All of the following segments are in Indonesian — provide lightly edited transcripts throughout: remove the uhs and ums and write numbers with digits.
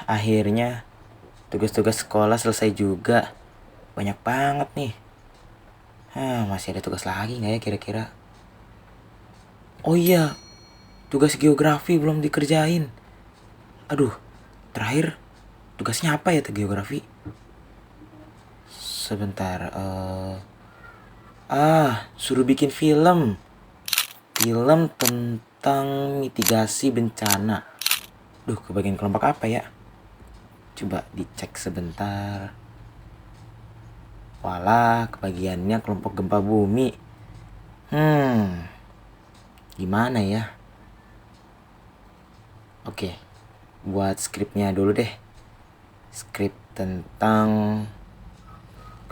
Akhirnya tugas-tugas sekolah selesai juga. Banyak banget nih. Masih ada tugas lagi nggak ya kira-kira? Oh iya, tugas geografi belum dikerjain. Aduh, terakhir tugasnya apa ya geografi? Sebentar. Suruh bikin film. Film tentang mitigasi bencana. Duh, kebagian kelompok apa ya? Coba dicek sebentar. Walah, kebagiannya kelompok gempa bumi. Gimana ya? Oke, buat skripnya dulu deh. Skrip tentang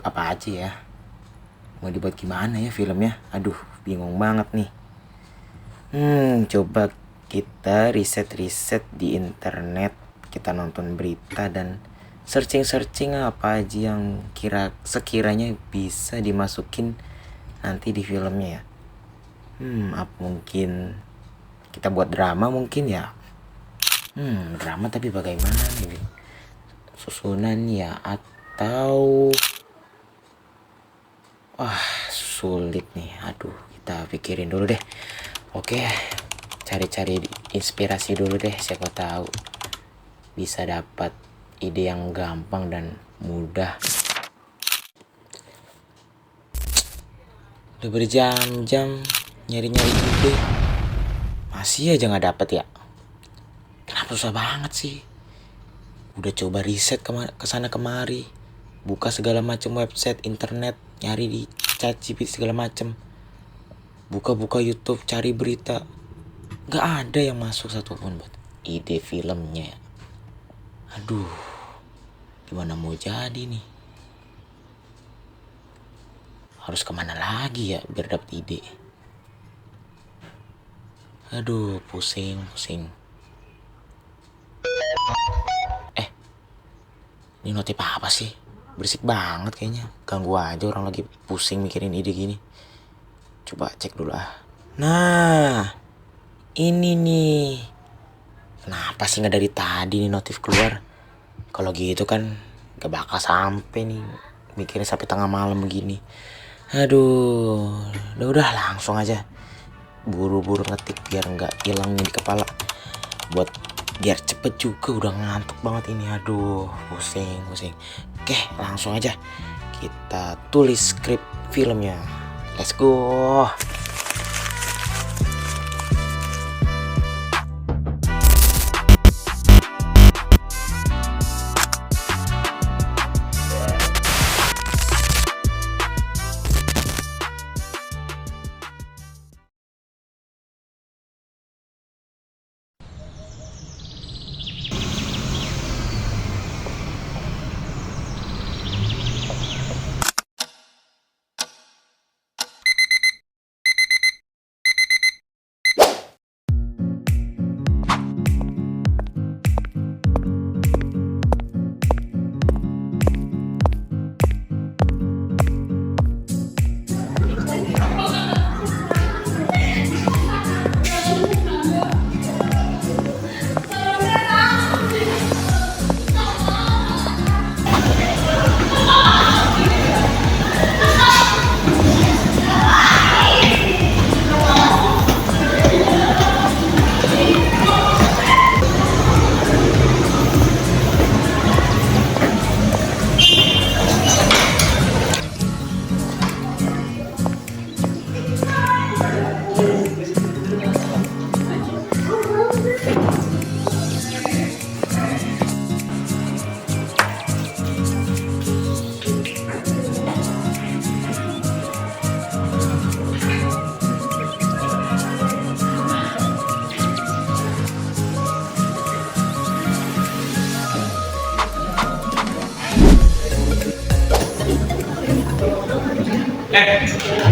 apa aja ya? Mau dibuat gimana ya filmnya? Aduh, bingung banget nih. Coba kita riset-riset di internet. Kita nonton berita dan searching apa aja yang sekiranya bisa dimasukin nanti di filmnya ya. Apa mungkin kita buat drama mungkin ya? Drama tapi bagaimana nih? Susunan ya atau sulit nih. Aduh, kita pikirin dulu deh. Oke, cari-cari inspirasi dulu deh, siapa tahu bisa dapat ide yang gampang dan mudah. Udah berjam-jam nyari-nyari ide, masih aja nggak dapet ya. Kenapa susah banget sih? Udah coba riset kesana kemari, buka segala macam website internet, nyari di ChatGPT segala macam, buka YouTube cari berita, nggak ada yang masuk satupun buat ide filmnya. Aduh, gimana mau jadi nih? Harus kemana lagi ya biar dapet ide? Aduh, pusing. Ini notif apa sih? Berisik banget kayaknya. Ganggu aja orang lagi pusing mikirin ide gini. Coba cek dulu Nah, ini nih. Kenapa sih nggak dari tadi nih notif keluar? Kalau gitu kan gak bakal sampai nih. Mikirnya sampai tengah malam begini. Aduh, udah langsung aja. Buru-buru ngetik biar nggak hilang nih di kepala. Buat biar cepet juga, udah ngantuk banget ini. Aduh, pusing. Oke, langsung aja kita tulis skrip filmnya. Let's go.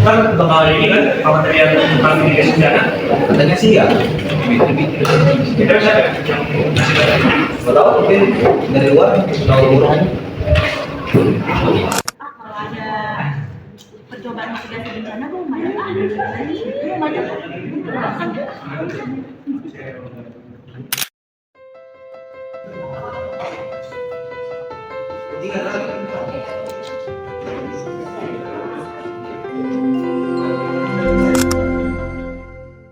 Kan bakal ini kan material tentang mitigasi bencana Katanya sih ya. kita bisa Nggak tahu mungkin dari luar tahu burung. Kalau ada percobaan mitigasi bencana tuh lumayan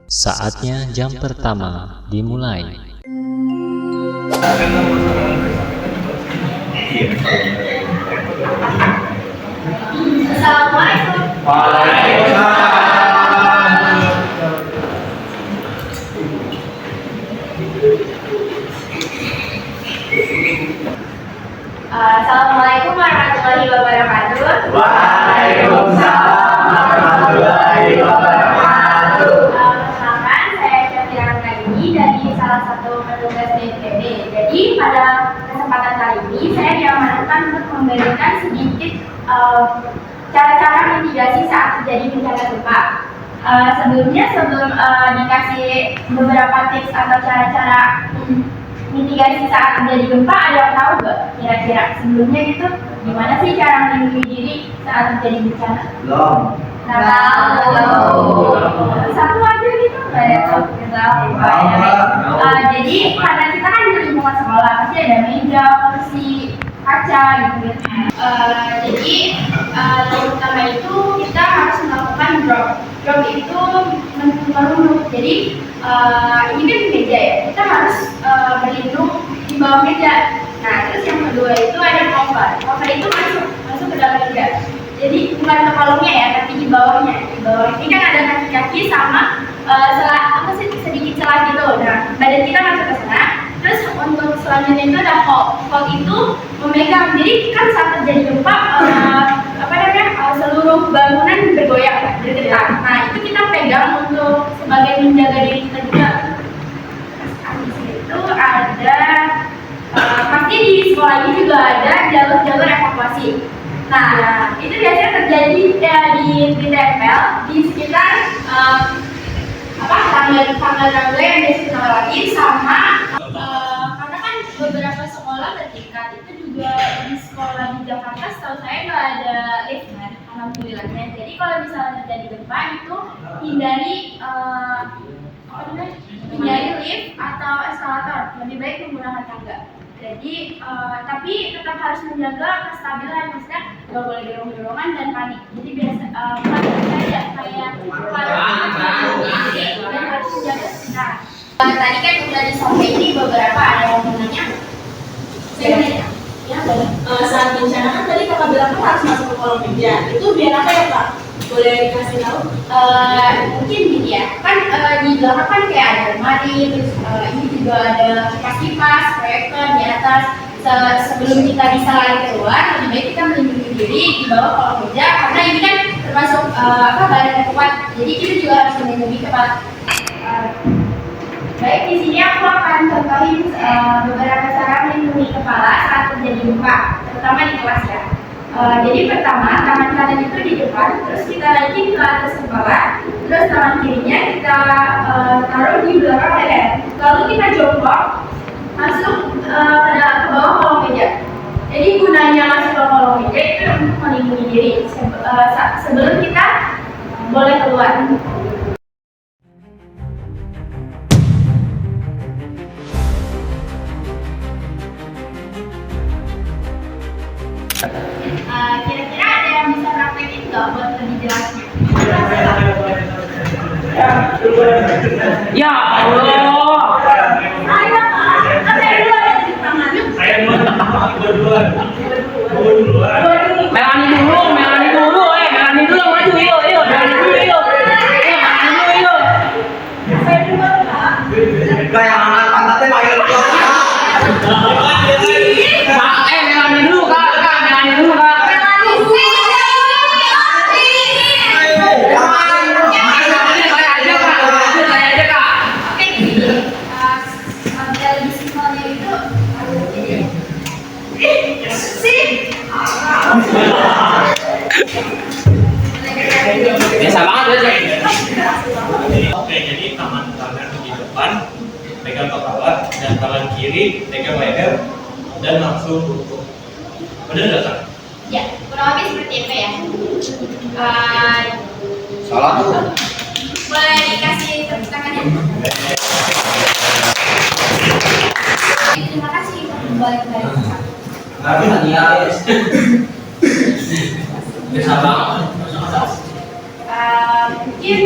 Saatnya jam pertama dimulai. Assalamualaikum. Assalamualaikum warahmatullahi wabarakatuh. Waalaikumsalam warahmatullahi wabarakatuh. Perkenalkan, saya Syafira Raini dari salah satu petugas BNPB. Jadi pada kesempatan kali ini saya diamanatkan untuk memberikan sedikit cara-cara mitigasi saat terjadi bencana gempa. Sebelum dikasih beberapa tips atau cara-cara mitigasi saat terjadi gempa, ada yang tahu nggak kira-kira sebelumnya gitu gimana sih cara melindungi diri saat terjadi bencana? Belum. Nggak tahu. Satu aja gitu nggak ya? Nggak tahu. Jadi karena kita kan di lingkungan sekolah pasti ada meja, kursi, kaca gitu. Jadi yang pertama itu kita harus melakukan drop. Drop itu merunduk. Jadi ini kan meja ya. Kita harus berlindung di bawah meja. Nah, terus yang kedua itu ada cover. Cover itu masuk ke dalam meja. Jadi bukan ke kolongnya ya, tapi di bawahnya. Di bawah ini kan ada kaki-kaki sama sedikit celah gitu. Nah, badan kita masuk ke sana. Terus untuk selanjutnya itu ada hold. Hold itu memegang. Jadi kan saat terjadi gempa, seluruh bangunan bergoyang, bergetar. Nah, itu kita pegang untuk sebagai menjaga diri kita juga. Habis itu ada pasti di sekolah ini juga ada jalur-jalur evakuasi. Nah, itu biasanya terjadi ditempel di sekitar tangga-tangga yang biasa kita lewati sama karena kan beberapa sekolah bertingkat itu juga di sekolah di Jakarta setahu saya nggak ada lift kan, alhamdulillahnya. Jadi kalau misalnya terjadi gempa itu hindari hindari lift atau eskalator, lebih baik menggunakan tangga. Jadi tapi tetap harus menjaga kestabilan, maksudnya nggak boleh dorong-dorongan dan panik. Jadi biasa kayak dan harus menjaga. Nah, tadi kan udah disampaikan beberapa, ada yang mau nanya? Saya nanya. Ya, saat bencana kan tadi kakak bilang kan harus masuk ke kolom meja. Itu biar apa ya Pak? Boleh dikasih tahu? Mungkin gini ya, kan di belakang kan kayak ada lemari, terus ini juga ada kipas-kipas, proyektor di atas. Sebelum kita bisa lari keluar, lebih baik kita melindungi diri di bawah kolong meja, karena ini kan termasuk badan yang kuat. Jadi kita juga harus melindungi kepala. Baik, di sini aku akan contohin beberapa cara melindungi kepala saat terjadi gempa, terutama di kelas ya. Jadi pertama, tangan kanan itu di depan, terus kita naikin ke atas kepala, terus tangan kirinya kita taruh di belakang leher. Lalu kita jongkok, masuk ke bawah kolong meja. Jadi gunanya masuk ke kolong meja itu untuk melindungi diri sebelum kita boleh keluar. Kira-kira ada yang bisa praktekin nggak buat lebih jelasnya? Ya Allah. Ayo Pak, saya dulu ada di tangan. Saya duluan. Melani dulu, Melani dulu, Melani dulu maju, yuk, Melani dulu, yuk. Saya dulu Pak. Kayak anak pantatnya main Melani dulu, Kak, Melani dulu, Kak. Saya aja, Kak. Oke, gini. Biar lebih simpelnya itu Biasa banget ya. Oke, jadi tangan kanan di depan pegang kepala dan tangan kiri pegang leher dan langsung duduk. Benar nggak Kak? ya, kurang lebih seperti itu ya. salah tuh. Boleh dikasih tepuk tangannya? Terima kasih. Balik. Tapi hadiah ya. Biasa banget. Mungkin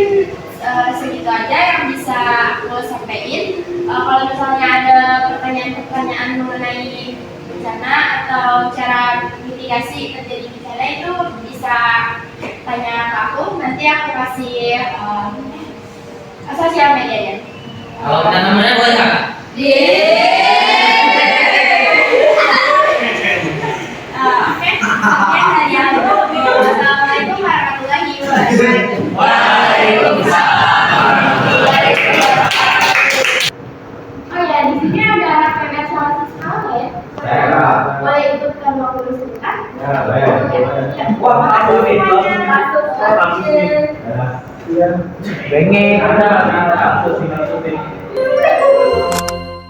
segitu aja yang bisa aku sampaikan. Kalau misalnya ada pertanyaan-pertanyaan mengenai bencana atau cara mitigasi terjadi bencana itu bisa tanya ke aku. Nanti aku kasih sosial medianya. Kalau kita namanya boleh kakak? Oke, dari aku. Assalamualaikum warahmatullahi wabarakatuh. Oh ya, di sini ada anak PPS sama siswa ya? Boleh ikut ke ruang guru sebentar? Wah, masuk nih. Masuk. Bengeng ada.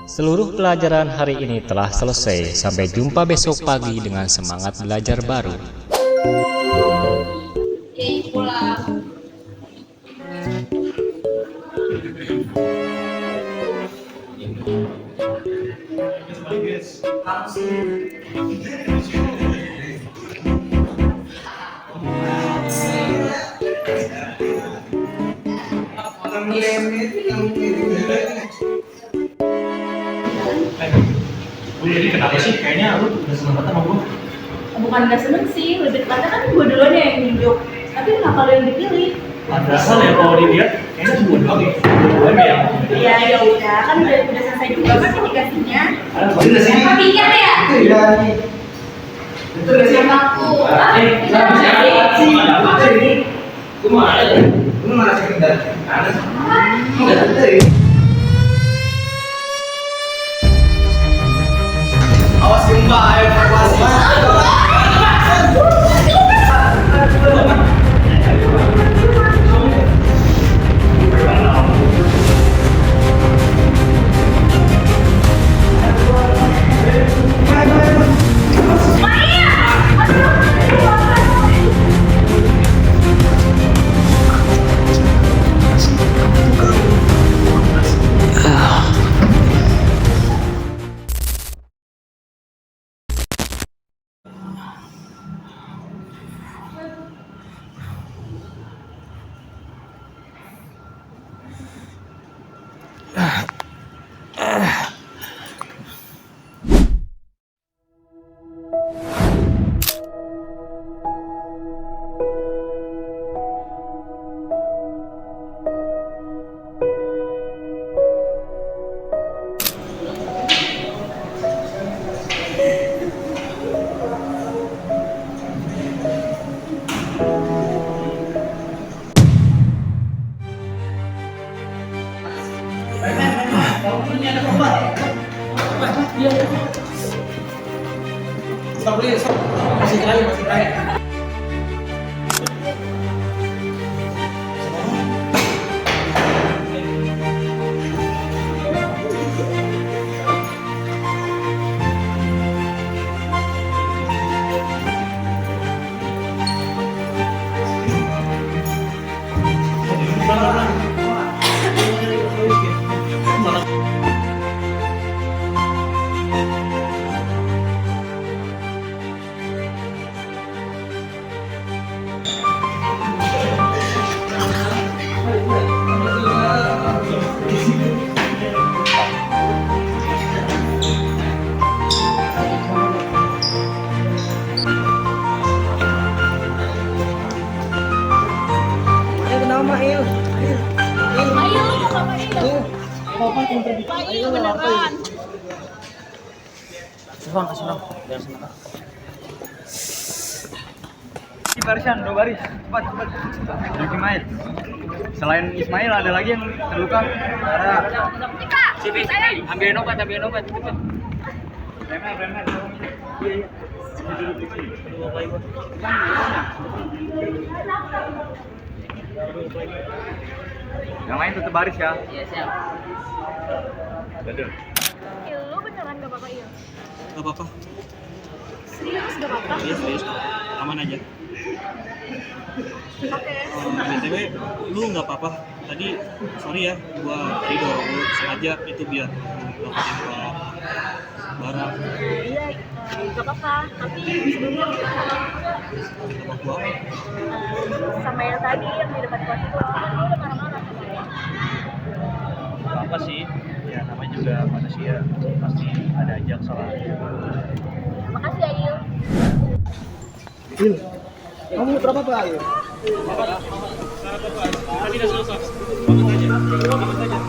Seluruh pelajaran hari ini telah selesai. Sampai jumpa besok pagi dengan semangat belajar baru. Pulang. Jadi kenapa sih kayaknya lu udah seneng banget sama gue? Bukan gak seneng sih, lebih tepatnya kan gue duluan yang nunjuk. Tapi kenapa lo yang dipilih? Padahal ya kalau dilihat kayaknya gue doang ya. Gue yang Ya ya udah, kan udah selesai juga kan mitigasinya. Udah sini. Apa pikir ya? Itu udah nih. Itu udah sini. Sama aku. Gue mau ada. Gue mana sih kita? Ada. Enggak ada. Awas gempa, evakuasi. Masih terakhir. Ayo beneran. Barisan, 2 baris, cepat. Ismail. Selain Ismail ada lagi yang terluka? Ada. Sini, ambil obat cepet. Remer. Yang lain tetap baris ya. Iya, siap. Betul. Lu beneran gak apa-apa ya? Gak apa-apa. Serius, gak apa-apa. Iya serius, aman aja. Oke. BTW, lu nggak apa-apa. Tadi sorry ya, gua tadi dorong lu sengaja itu biar lu dapetin barang. Iya, gak apa-apa. Tapi sebelumnya kita Sama gua. sama yang tadi yang di depan kelas itu, kan dia udah marah-marah sama dia. Apa sih? Ya namanya juga manusia, pasti ada aja kesalahan. Makasih ya, Il. Kamu berapa Pak? Tadi udah selesai. Bangun aja.